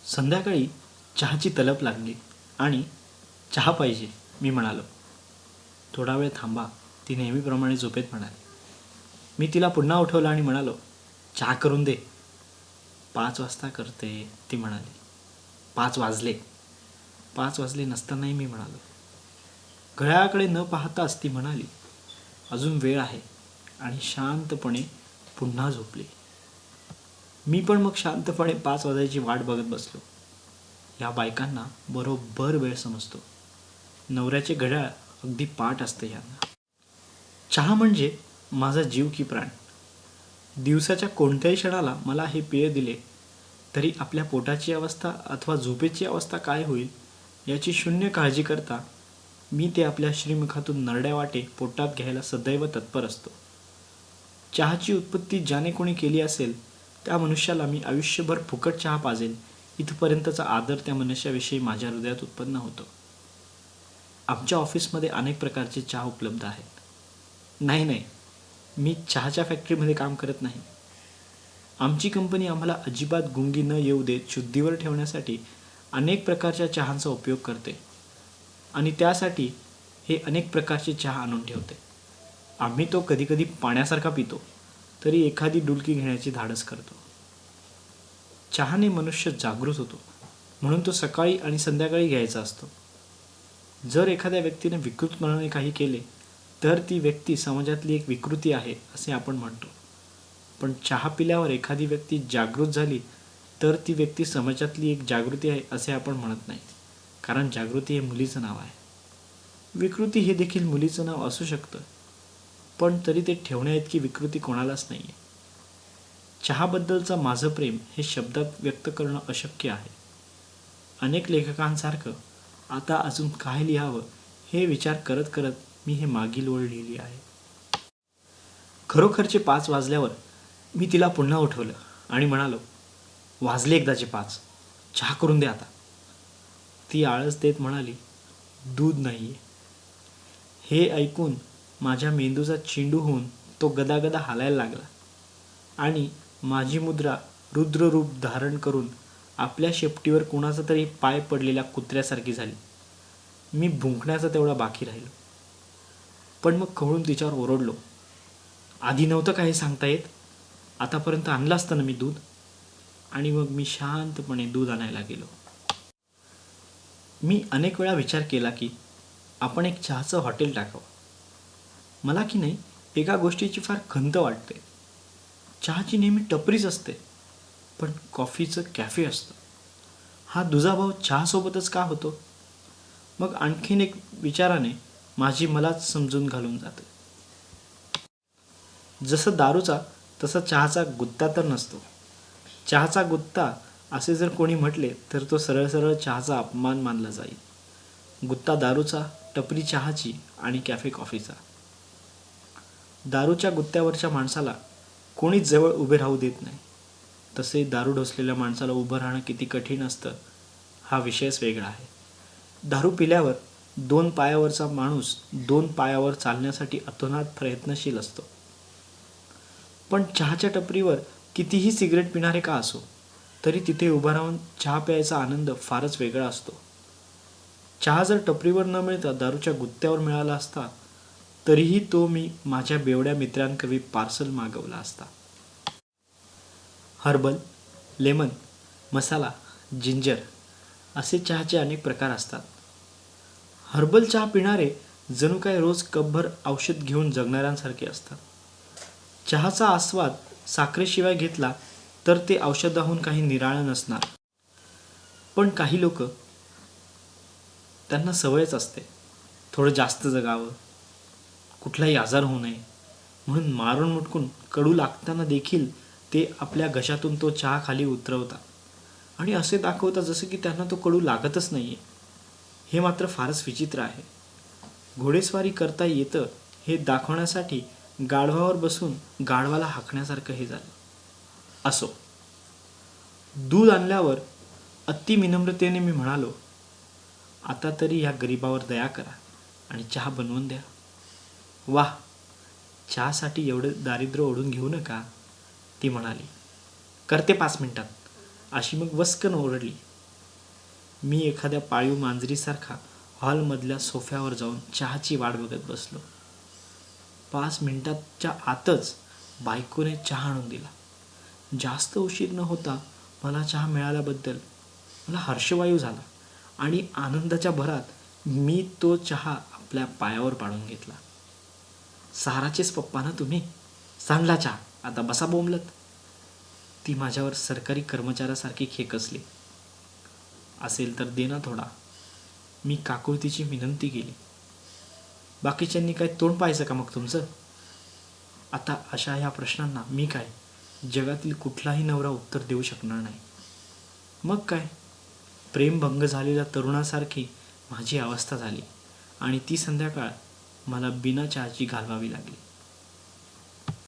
संध्याकाळी चहाची तलप लागली आणि चहा पाहिजे मी म्हणालो. थोडा वेळ थांबा, ती नेहमीप्रमाणे झोपेत म्हणाली. मी तिला पुन्हा उठवलं आणि म्हणालो, चहा करून दे. 5 वाजता करते, ती म्हणाली. 5 वाजले. 5 वाजले नसतानाही मी म्हणालो. घड्याळाकडे न पाहताच ती म्हणाली, अजून वेळ आहे, आणि शांतपणे पुन्हा झोपली. मी पण मग शांतपणे 5 वाजायची वाट बघत बसलो. या बायकांना बरोबर वेळ समजतो. नवऱ्याचे घड्याळ अगदी पाठ असते यांना. चहा म्हणजे माझा जीव की प्राण. दिवसाच्या कोणत्याही क्षणाला मला हे पेय दिले तरी आपल्या पोटाची अवस्था अथवा झोपेची अवस्था काय होईल याची शून्य काळजी करता मी ते आपल्या श्रीमुखातून नरड्या वाटे पोटात घ्यायला सदैव तत्पर असतो. चहाची उत्पत्ती ज्याने कोणी केली असेल त्या मनुष्याला मी आयुष्यभर फुकट चहा पाजेल इथपर्यंतचा आदर त्या मनुष्याविषयी माझ्या हृदयात उत्पन्न होतो. आमच्या ऑफिसमध्ये अनेक प्रकारचे चहा उपलब्ध आहेत. नाही, मी चहाच्या फॅक्टरीमध्ये काम करत नाही. आमची कंपनी आम्हाला अजिबात गुंगी न येऊ देत शुद्धीवर ठेवण्यासाठी अनेक प्रकारच्या चहांचा उपयोग करते आणि त्यासाठी हे अनेक प्रकारचे चहा आणून ठेवते. आम्ही तो कधीकधी पाण्यासारखा पितो तरी एखादी डुलकी घेण्याची धाडस करतो. चहाने मनुष्य जागृत होतो म्हणून तो सकाळी आणि संध्याकाळी घ्यायचा असतो. जर एखाद्या व्यक्तीने विकृतपणाने काही केले तर ती व्यक्ती समाजातली एक विकृती आहे असे आपण म्हणतो. पण चहा पिल्यावर एखादी व्यक्ती जागृत झाली तर ती व्यक्ती समाजातली एक जागृती आहे असे आपण म्हणत नाही, कारण जागृती हे मुलीचं नाव आहे. विकृती हे देखील मुलीचं नाव असू शकतं, पण तरी ते ठेवण्याइतकी विकृती कोणालाच नाही आहे. चहाबद्दलचं माझं प्रेम हे शब्दात व्यक्त करणं अशक्य आहे. अनेक लेखकांसारखं आता अजून काय लिहावं हे विचार करत करत मी हे मागील ओळ लिहिली आहे. खरोखरचे 5 वाजल्यावर मी तिला पुन्हा उठवलं आणि म्हणालो, वाजले एकदाचे 5, चहा करून दे आता. ती आळस देत म्हणाली, दूध नाही आहे. हे ऐकून माझ्या मेंदूचा चेंडू होऊन तो गदागदा हालायला लागला आणि माझी मुद्रा रुद्ररूप धारण करून आपल्या शेपटीवर कोणाचा तरी पाय पडलेल्या कुत्र्यासारखी झाली. मी भुंकण्याचा तेवढा बाकी राहिलो. पण मग खवळून तिच्यावर ओरडलो, आधी नव्हतं का हे सांगता येत? आतापर्यंत आणलं असतं ना मी दूध. आणि मग मी शांतपणे दूध आणायला गेलो. मी अनेक वेळा विचार केला की आपण एक चहाचं हॉटेल टाकावं. मला की नाही एका गोष्टीची फार खंत वाटते. चहाची नेहमी टपरीच असते, पण कॉफीचं कॅफे असतं. हा दुजाभाव चहासोबतच का होतो? मग आणखीन एक विचाराने माझी मलाच समजून घालून जाते. जसं दारूचा तसा चहाचा गुत्ता तर नसतो. चहाचा गुत्ता असे जर कोणी म्हटले तर तो सरळ सरळ चहाचा अपमान मानला जाईल. गुत्ता दारूचा, टपरी चहाची आणि कॅफे कॉफीचा. दारूच्या गुत्त्यावरच्या माणसाला कोणीच जवळ उभे राहू देत नाही. तसे दारू ढोसलेल्या माणसाला उभं राहणं किती कठीण असतं हा विषयच वेगळा आहे. दारू पिल्यावर 2 पायावरचा माणूस 2 पायावर चालण्यासाठी अतोनात प्रयत्नशील असतो. पण चहाच्या टपरीवर कितीही सिगरेट पिणारे का असो तरी तिथे उभा राहून चहा प्यायचा आनंद फारच वेगळा असतो. चहा जर टपरीवर न मिळता दारूच्या गुत्त्यावर मिळाला असता तरीही तो मी माझ्या बेवड्या मित्रांकरवी पार्सल मागवला असता. हर्बल, लेमन, मसाला, जिंजर असे चहाचे अनेक प्रकार असतात. हर्बल चहा पिणारे जणू काय रोज कपभर औषध घेऊन जगणाऱ्यांसारखे असतात. चहाचा आस्वाद साखरेशिवाय घेतला तर ते औषधाहून काही निराळं नसणार. पण काही लोक, त्यांना सवयच असते थोडं जास्त जगावं, कुठलाही आजार होऊ नये म्हणून मारून मुटकून कडू लागताना देखील ते आपल्या घशातून तो चहा खाली उतरवतात आणि असे दाखवतात जसं की त्यांना तो कडू लागतच नाही आहे. हे मात्र फारच विचित्र आहे. घोडेस्वारी करता येतं हे दाखवण्यासाठी गाढवावर बसून गाढवाला हाकण्यासारखं हे झालं. असो, दूध आणल्यावर अति विनम्रतेने मी म्हणालो, आता तरी ह्या गरिबावर दया करा आणि चहा बनवून द्या. वाह, चहासाठी एवढं दारिद्र्य ओढून घेऊ नका, ती म्हणाली. करते 5 मिनिटात, अशी मग वस्कन ओरडली मी एखाद्या पाळीव मांजरीसारखा हॉलमधल्या सोफ्यावर जाऊन चहाची वाट बघत बसलो. 5 मिनिटाच्या आतच बायकोने चहा आणून दिला. जास्त उशीर न होता मला चहा मिळाल्याबद्दल मला हर्षवायू झाला आणि आनंदाच्या भरात मी तो चहा आपल्या पायावर पाडून घेतला. साराचेच पप्पा ना तुम्ही? सांडला चहा, आता बसा बोंबलत. ती माझ्यावर सरकारी कर्मचाऱ्यासारखी खेकसली. असेल तर दे ना थोडा, मी काकुळतीची विनंती केली. बाकीच्यांनी काय तोंड पाहायचं का मग तुमचं? आता अशा ह्या प्रश्नांना मी काय, जगातील कुठलाही नवरा उत्तर देऊ शकणार नाही. मग काय, प्रेमभंग झालेल्या तरुणासारखी माझी अवस्था झाली आणि ती संध्याकाळ मला बिना चहाची घालवावी लागली.